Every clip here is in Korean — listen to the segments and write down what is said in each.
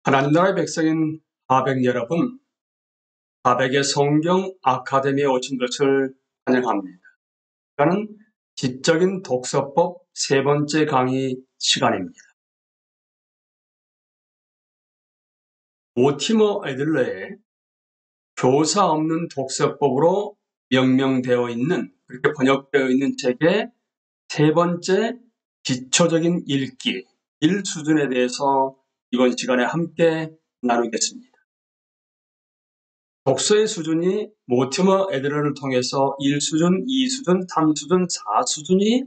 하나님 나라의 백성인 하백 여러분, 하백의 성경 아카데미에 오신 것을 환영합니다. 시간은 지적인 독서법 세 번째 강의 시간입니다. 모티머 애들러의 교사 없는 독서법으로 명명되어 있는, 그렇게 번역되어 있는 책의 세 번째 기초적인 읽기, 1수준에 대해서 이번 시간에 함께 나누겠습니다. 독서의 수준이 모티머 애들러를 통해서 1수준, 2수준, 3수준, 4수준이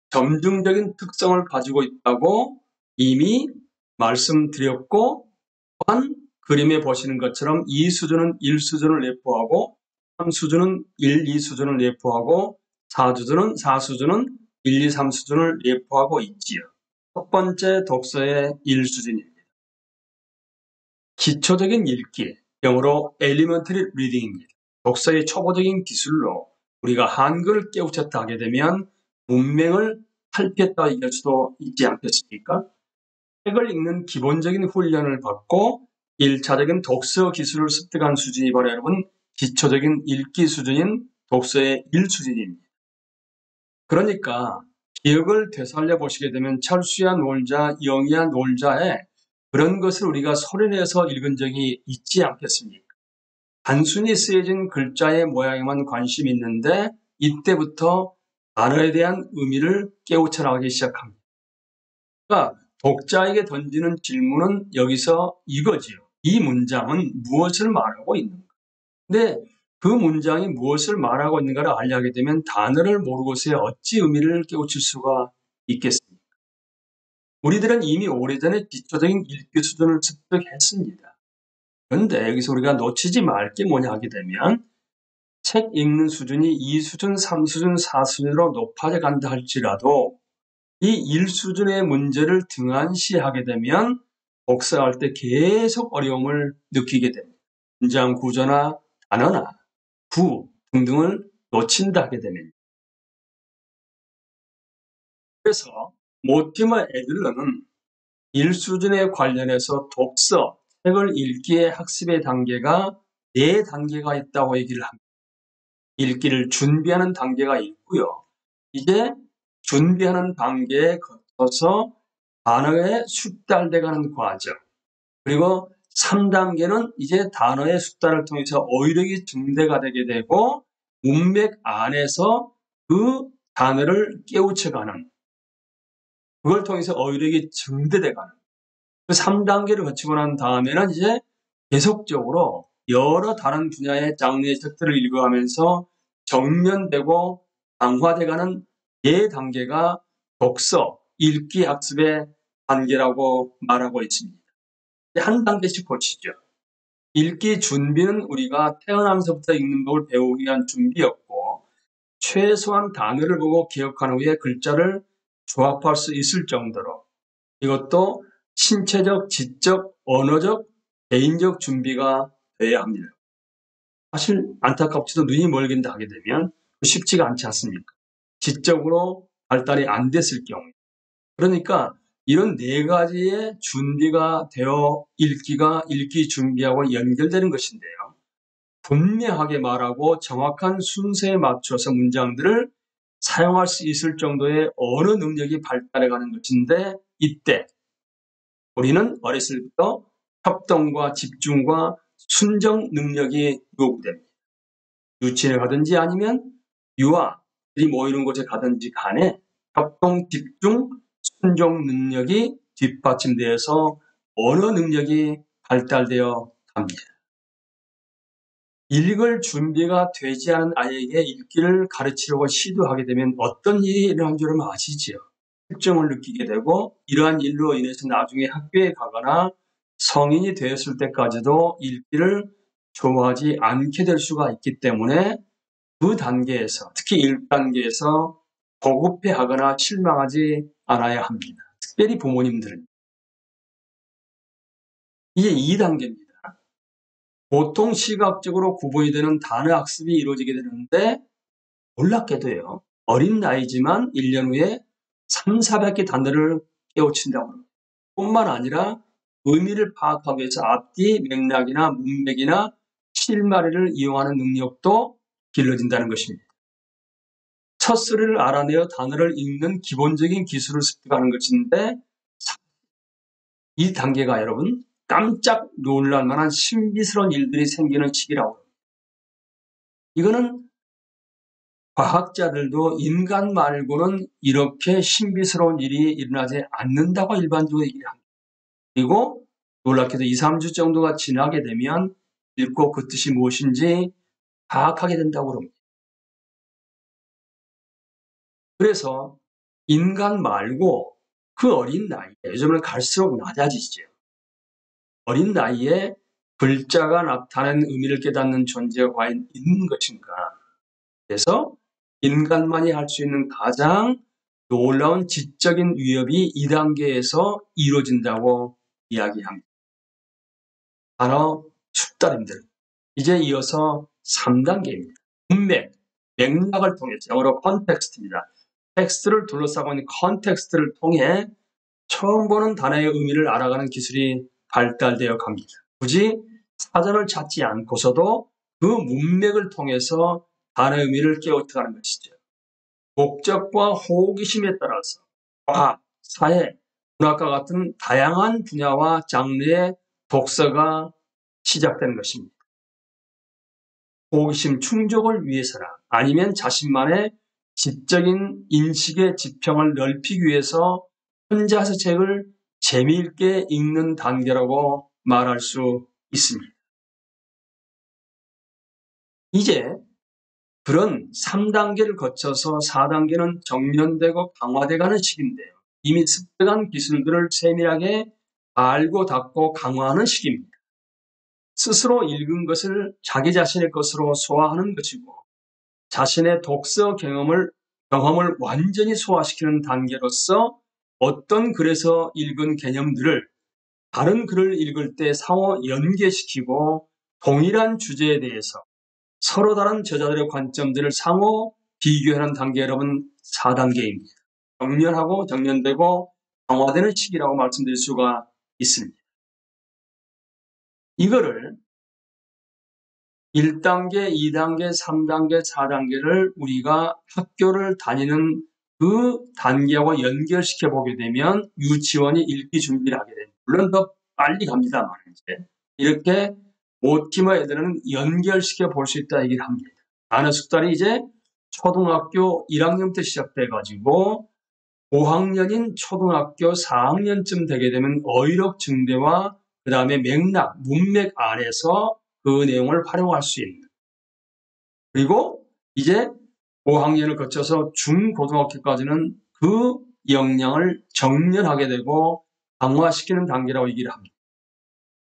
점증적인 특성을 가지고 있다고 이미 말씀드렸고, 또한 그림에 보시는 것처럼 2수준은 1수준을 내포하고 3수준은 1, 2수준을 내포하고 4수준은 1, 2, 3수준을 내포하고 있지요. 첫 번째 독서의 1수준입니다. 기초적인 읽기, 영어로 elementary reading입니다. 독서의 초보적인 기술로 우리가 한글을 깨우쳤다 하게 되면 문맹을 살폈다 얘기할 수도 있지 않겠습니까? 책을 읽는 기본적인 훈련을 받고 1차적인 독서 기술을 습득한 수준이 바로 여러분 기초적인 읽기 수준인 독서의 1수준입니다. 그러니까 기억을 되살려 보시게 되면 철수야 놀자, 영희야 놀자에 그런 것을 우리가 소리내서 읽은 적이 있지 않겠습니까? 단순히 쓰여진 글자의 모양에만 관심이 있는데 이때부터 단어에 대한 의미를 깨우쳐 나가기 시작합니다. 그러니까 독자에게 던지는 질문은 여기서 이거지요. 이 문장은 무엇을 말하고 있는가? 근데 그 문장이 무엇을 말하고 있는가를 알게 되면 단어를 모르고서야 어찌 의미를 깨우칠 수가 있겠습니까? 우리들은 이미 오래전에 기초적인 읽기 수준을 습득했습니다. 그런데 여기서 우리가 놓치지 말 게 뭐냐 하게 되면 책 읽는 수준이 2수준, 3수준, 4수준으로 높아져 간다 할지라도 이 1수준의 문제를 등한시하게 되면 독서할 때 계속 어려움을 느끼게 됩니다. 문장 구조나 단어나 구 등등을 놓친다 하게 됩니다. 그래서 모티머 애들러는 1수준에 관련해서 독서, 책을 읽기의 학습의 단계가 4단계가 있다고 얘기를 합니다. 읽기를 준비하는 단계가 있고요. 이제 준비하는 단계에 거쳐서 단어에 숙달돼가는 과정, 그리고 3단계는 이제 단어의 숙달을 통해서 어휘력이 증대가 되게 되고 문맥 안에서 그 단어를 깨우쳐가는, 그걸 통해서 어휘력이 증대돼가는 그 3단계를 거치고 난 다음에는 이제 계속적으로 여러 다른 분야의 장르의 책들을 읽어가면서 정면되고 강화돼가는 4단계가 독서, 읽기 학습의 단계라고 말하고 있습니다. 한 단계씩 보시죠. 읽기 준비는 우리가 태어나면서부터 읽는 법을 배우기 위한 준비였고, 최소한 단어를 보고 기억한 후에 글자를 조합할 수 있을 정도로 이것도 신체적, 지적, 언어적, 개인적 준비가 돼야 합니다. 사실 안타깝지도 눈이 멀긴다 하게 되면 쉽지가 않지 않습니까? 지적으로 발달이 안 됐을 경우. 그러니까 이런 4가지의 준비가 되어 읽기 준비하고 연결되는 것인데요. 분명하게 말하고 정확한 순서에 맞춰서 문장들을 사용할 수 있을 정도의 언어 능력이 발달해가는 것인데, 이때 우리는 어렸을 때부터 협동과 집중과 순정 능력이 요구됩니다. 유치원에 가든지 아니면 유아들이 모이는 곳에 가든지 간에 협동, 집중, 순종 능력이 뒷받침되어서 언어 능력이 발달되어 갑니다. 읽을 준비가 되지 않은 아이에게 읽기를 가르치려고 시도하게 되면 어떤 일이 일어난 줄 아시지요? 특정을 느끼게 되고, 이러한 일로 인해서 나중에 학교에 가거나 성인이 되었을 때까지도 읽기를 좋아하지 않게 될 수가 있기 때문에 그 단계에서, 특히 1단계에서 보급해하거나 실망하지 않아야 합니다. 특별히 부모님들은. 이게 2단계입니다. 보통 시각적으로 구분이 되는 단어 학습이 이루어지게 되는데, 놀랍게도요, 어린 나이지만 1년 후에 300, 400개 단어를 깨우친다고 합니다. 뿐만 아니라 의미를 파악하기 위해서 앞뒤 맥락이나 문맥이나 실마리를 이용하는 능력도 길러진다는 것입니다. 첫 소리를 알아내어 단어를 읽는 기본적인 기술을 습득하는 것인데 이 단계가 여러분 깜짝 놀랄 만한 신비스러운 일들이 생기는 시기라고 합니다. 이거는 과학자들도 인간 말고는 이렇게 신비스러운 일이 일어나지 않는다고 일반적으로 얘기를 합니다. 그리고 놀랍게도 2, 3주 정도가 지나게 되면 읽고 그 뜻이 무엇인지 파악하게 된다고 합니다. 그래서 인간 말고 그 어린 나이에, 요즘은 갈수록 낮아지죠. 어린 나이에 글자가 나타낸 의미를 깨닫는 존재가 과연 있는 것인가. 그래서 인간만이 할 수 있는 가장 놀라운 지적인 위협이 2단계에서 이루어진다고 이야기합니다. 바로 숙달입니다. 이제 이어서 3단계입니다. 문맥, 맥락을 통해서 영어로 컨텍스트입니다. 텍스트를 둘러싸고 있는 컨텍스트를 통해 처음 보는 단어의 의미를 알아가는 기술이 발달되어 갑니다. 굳이 사전을 찾지 않고서도 그 문맥을 통해서 단어의 의미를 깨우쳐가는 것이죠. 목적과 호기심에 따라서 과학, 사회, 문학과 같은 다양한 분야와 장르의 독서가 시작되는 것입니다. 호기심 충족을 위해서나 아니면 자신만의 지적인 인식의 지평을 넓히기 위해서 혼자서 책을 재미있게 읽는 단계라고 말할 수 있습니다. 이제 그런 3단계를 거쳐서 4단계는 정년되고 강화돼가는 시기인데요. 이미 습득한 기술들을 세밀하게 알고 닦고 강화하는 시기입니다. 스스로 읽은 것을 자기 자신의 것으로 소화하는 것이고 자신의 독서 경험을 완전히 소화시키는 단계로서 어떤 글에서 읽은 개념들을 다른 글을 읽을 때 상호 연계시키고 동일한 주제에 대해서 서로 다른 저자들의 관점들을 상호 비교하는 단계 여러분 4단계입니다. 정년하고 정년되고 강화되는 시기라고 말씀드릴 수가 있습니다. 이거를 1단계, 2단계, 3단계, 4단계를 우리가 학교를 다니는 그 단계와 연결시켜 보게 되면 유치원이 읽기 준비를 하게 됩니다. 물론 더 빨리 갑니다만 이제 이렇게 모티머 애들은 연결시켜 볼 수 있다 얘기를 합니다. 단어 숙달이 이제 초등학교 1학년부터 시작돼 가지고 5학년인 초등학교 4학년쯤 되게 되면 어휘력 증대와 그 다음에 맥락, 문맥 안에서 그 내용을 활용할 수 있는. 그리고 이제 5학년을 거쳐서 중고등학교까지는 그 역량을 정렬하게 되고 강화시키는 단계라고 얘기를 합니다.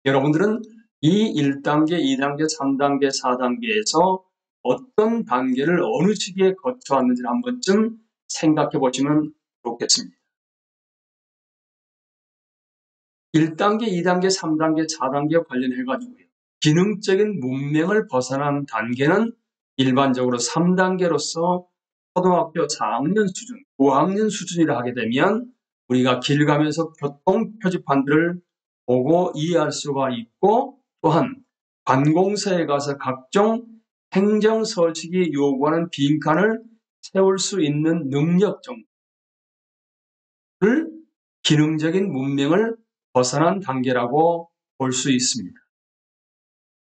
여러분들은 이 1단계, 2단계, 3단계, 4단계에서 어떤 단계를 어느 시기에 거쳐왔는지를 한 번쯤 생각해 보시면 좋겠습니다. 1단계, 2단계, 3단계, 4단계 관련해가지고요. 기능적인 문맹을 벗어난 단계는 일반적으로 3단계로서 초등학교 4학년 수준, 5학년 수준이라 하게 되면 우리가 길 가면서 교통 표지판들을 보고 이해할 수가 있고 또한 관공서에 가서 각종 행정서식이 요구하는 빈칸을 채울 수 있는 능력 정도를 기능적인 문맹을 벗어난 단계라고 볼 수 있습니다.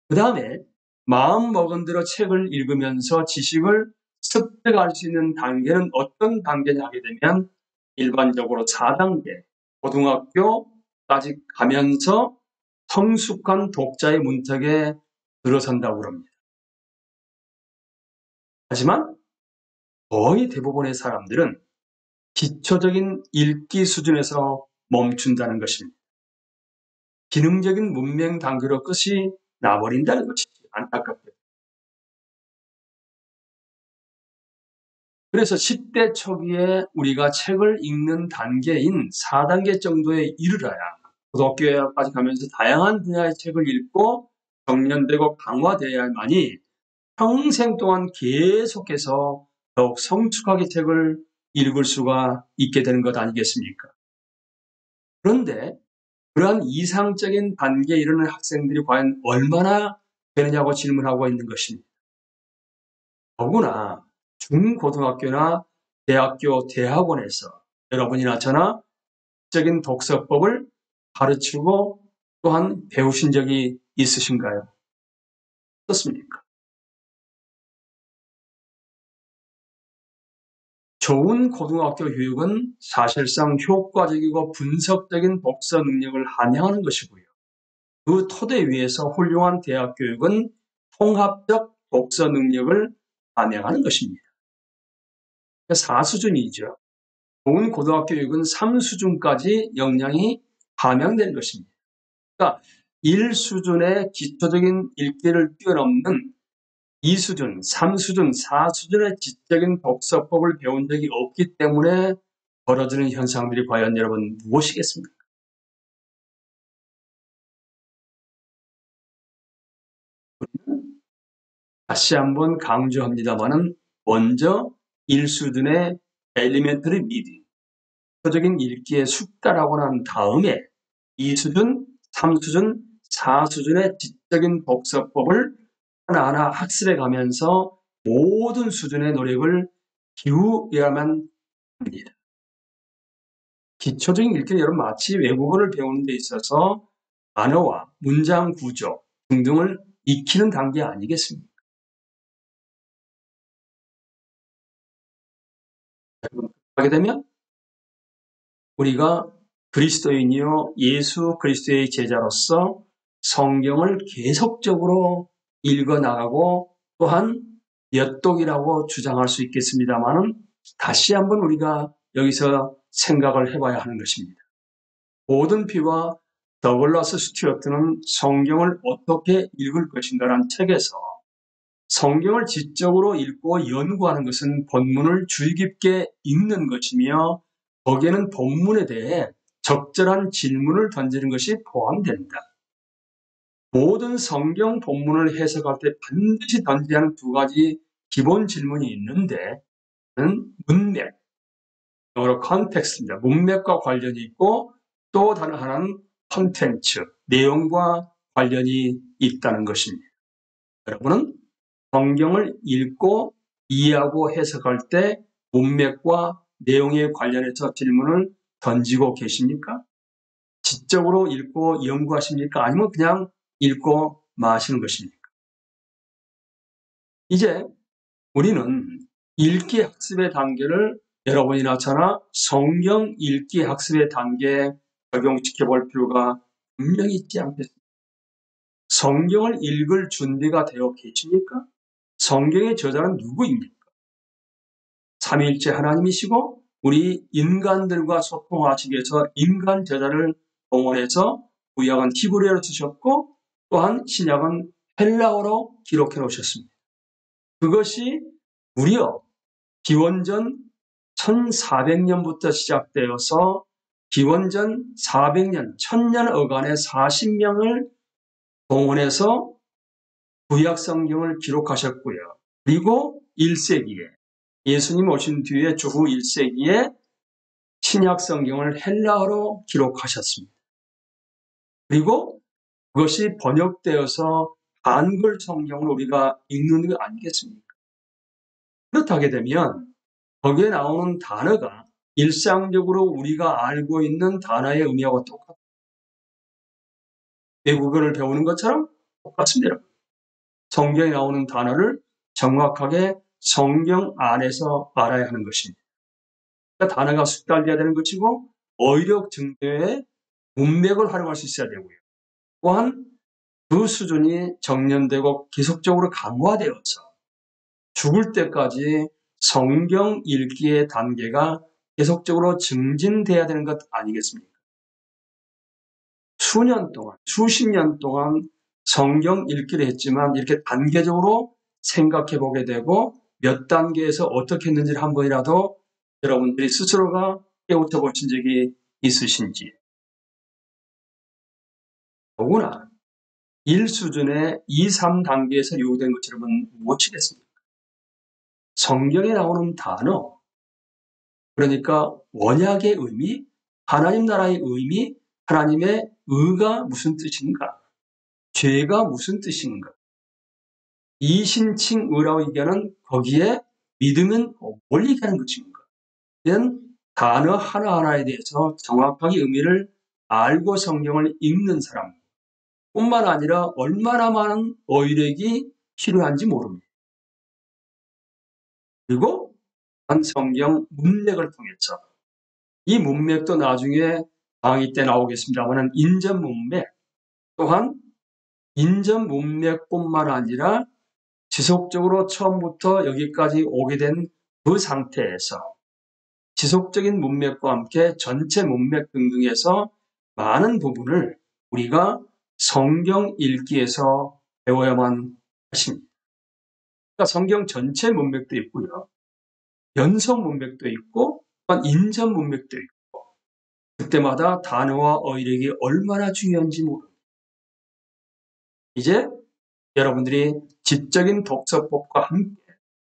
그 다음에 마음 먹은 대로 책을 읽으면서 지식을 습득할 수 있는 단계는 어떤 단계냐 하게 되면 일반적으로 4단계, 고등학교까지 가면서 성숙한 독자의 문턱에 들어선다고 합니다. 하지만 거의 대부분의 사람들은 기초적인 읽기 수준에서 멈춘다는 것입니다. 기능적인 문맹 단계로 끝이 나버린다는 것이지 안타깝게. 그래서 10대 초기에 우리가 책을 읽는 단계인 4단계 정도에 이르러야 고등학교까지 가면서 다양한 분야의 책을 읽고 정년되고 강화되어야만이 평생 동안 계속해서 더욱 성숙하게 책을 읽을 수가 있게 되는 것 아니겠습니까? 그런데 그러한 이상적인 단계에 이르는 학생들이 과연 얼마나 되느냐고 질문하고 있는 것입니다. 더구나 중고등학교나 대학교, 대학원에서 여러분이나 저나 적인 독서법을 가르치고 또한 배우신 적이 있으신가요? 어떻습니까? 좋은 고등학교 교육은 사실상 효과적이고 분석적인 독서 능력을 함양하는 것이고요. 그 토대 위에서 훌륭한 대학 교육은 통합적 독서 능력을 함양하는 것입니다. 4수준이죠. 좋은 고등학교 교육은 3수준까지 역량이 함양되는 것입니다. 그러니까 1수준의 기초적인 읽기를 뛰어넘는 2수준, 3수준, 4수준의 지적인 독서법을 배운 적이 없기 때문에 벌어지는 현상들이 과연 여러분 무엇이겠습니까? 다시 한번 강조합니다마는 먼저 1수준의 엘리멘터리 리딩, 기초적인 읽기에 숙달하고 난 다음에 2수준, 3수준, 4수준의 지적인 독서법을 하나하나 학습해 가면서 모든 수준의 노력을 기울여야만 합니다. 기초적인 읽기는 여러분 마치 외국어를 배우는 데 있어서 단어와 문장 구조 등등을 익히는 단계 아니겠습니까? 하게 되면 우리가 그리스도인이요 예수 그리스도의 제자로서 성경을 계속적으로 읽어나가고 또한 엿독이라고 주장할 수 있겠습니다만은 다시 한번 우리가 여기서 생각을 해봐야 하는 것입니다. 고든 피와 더글라스 스튜어트는 성경을 어떻게 읽을 것인가라는 책에서 성경을 지적으로 읽고 연구하는 것은 본문을 주의 깊게 읽는 것이며 거기에는 본문에 대해 적절한 질문을 던지는 것이 포함된다. 모든 성경 본문을 해석할 때 반드시 던져야 하는 두 가지 기본 질문이 있는데 문맥, 영어로 컨텍스트입니다. 문맥과 관련이 있고 또 다른 하나는 콘텐츠, 내용과 관련이 있다는 것입니다. 여러분은 성경을 읽고 이해하고 해석할 때 문맥과 내용에 관련해서 질문을 던지고 계십니까? 지적으로 읽고 연구하십니까? 아니면 그냥 읽고 마시는 것입니까? 이제 우리는 읽기 학습의 단계를 여러분이나 저나 성경 읽기 학습의 단계에 적용시켜 볼 필요가 분명히 있지 않겠습니까? 성경을 읽을 준비가 되어 계십니까? 성경의 저자는 누구입니까? 삼위일체 하나님이시고 우리 인간들과 소통하시기 위해서 인간 저자를 동원해서 구약은 히브리어로 쓰셨고 또한 신약은 헬라어로 기록해 놓으셨습니다. 그것이 무려 기원전 1400년부터 시작되어서 기원전 400년, 1000년 어간의 40명을 동원해서 구약 성경을 기록하셨고요. 그리고 1세기에 예수님 오신 뒤에 주후 1세기에 신약 성경을 헬라어로 기록하셨습니다. 그리고 그것이 번역되어서 한글 성경을 우리가 읽는 거 아니겠습니까? 그렇다게 되면 거기에 나오는 단어가 일상적으로 우리가 알고 있는 단어의 의미하고 똑같아요. 외국어를 배우는 것처럼 똑같습니다. 성경에 나오는 단어를 정확하게 성경 안에서 알아야 하는 것입니다. 그러니까 단어가 숙달돼야 되는 것이고 어휘력 증대에 문맥을 활용할 수 있어야 되고요. 또한 그 수준이 정년되고 계속적으로 강화되어서 죽을 때까지 성경 읽기의 단계가 계속적으로 증진돼야 되는 것 아니겠습니까? 수년 동안, 수십 년 동안 성경 읽기를 했지만 이렇게 단계적으로 생각해 보게 되고 몇 단계에서 어떻게 했는지를 한 번이라도 여러분들이 스스로가 깨우쳐 보신 적이 있으신지. 더구나 1수준의 2, 3단계에서 요구된 것처럼은 무엇이겠습니까? 성경에 나오는 단어, 그러니까 원약의 의미, 하나님 나라의 의미, 하나님의 의가 무슨 뜻인가? 죄가 무슨 뜻인가? 이신칭 의라고 얘기하는 거기에 믿으면 뭘 얘기하는 것인가? 이런 단어 하나하나에 대해서 정확하게 의미를 알고 성경을 읽는 사람 뿐만 아니라 얼마나 많은 어휘력이 필요한지 모릅니다. 그리고 한 성경 문맥을 통해서 이 문맥도 나중에 강의 때 나오겠습니다만 인전 문맥 또한 인전 문맥뿐만 아니라 지속적으로 처음부터 여기까지 오게 된 그 상태에서 지속적인 문맥과 함께 전체 문맥 등등에서 많은 부분을 우리가 성경 읽기에서 배워야만 하십니다. 그러니까 성경 전체 문맥도 있고요. 연속 문맥도 있고 또한 인전 문맥도 있고 그때마다 단어와 어휘력이 얼마나 중요한지 모릅니다. 이제 여러분들이 지적인 독서법과 함께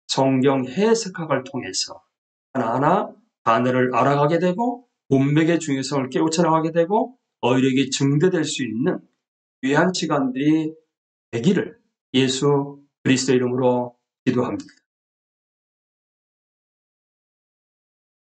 성경 해석학을 통해서 하나하나 단어를 알아가게 되고 문맥의 중요성을 깨우쳐 나가게 되고 어휘력이 증대될 수 있는 귀한 시간들이 되기를 예수 그리스도 이름으로 기도합니다.